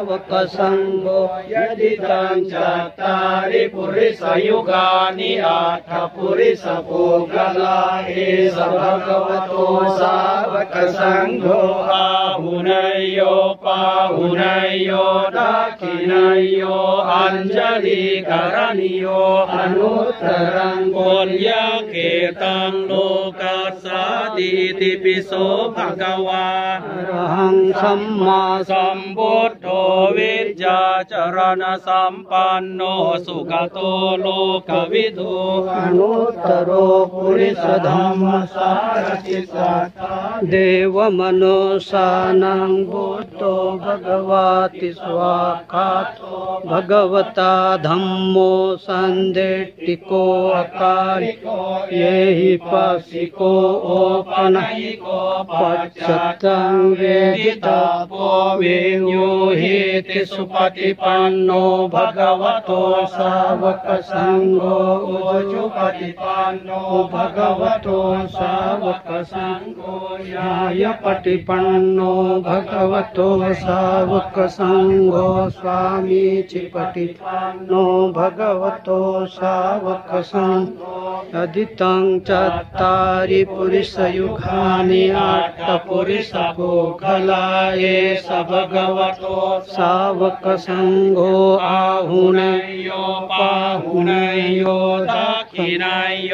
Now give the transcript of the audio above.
วกสังโฆยะติตังจัตตาริปุริสยุกานิอัตถปุริสปุกลาเอสภะคะวะโตสาวกสังโฆอาหุเนยโยปาหุเนยโยทักขิเนยโยอัญชลีกรณิโยอนุตตรังปุญญเขตังโลกัสสาติติปิโสภะคะวาอะระหังสัมมาสัมพุทโธวิจจาจรณะสัมปันโนสุขโตโลกวิทูอนุตตโรปุริสธัมมสารติสัทธาเดวมโนสานังพุทโธภะคะวาติสวากขาโตภะคะวตาธัมโมสันเดติโกอาการิโกเยหิปัสสิโกโอปนัยโกปัจจตังเวทิตาโพเวโยหิติสุปฏิปันโนภะคะวะโตสาวกสังโฆอุชุปฏิปันโนภะคะวะโตสาวกสังโฆญายปฏิปันโนภะคะวะโตสาวกสังโฆสวามีจิปฏิปันโนภะคะวะโตสาวกสังโฆอดิตังจัตตาริปุริสยุคานิอัตถปุริสปุคลาเอสภะคะวะโตสาวกสังโฆอาหุเนยโยปาหุเนยโยทักขิเนยโย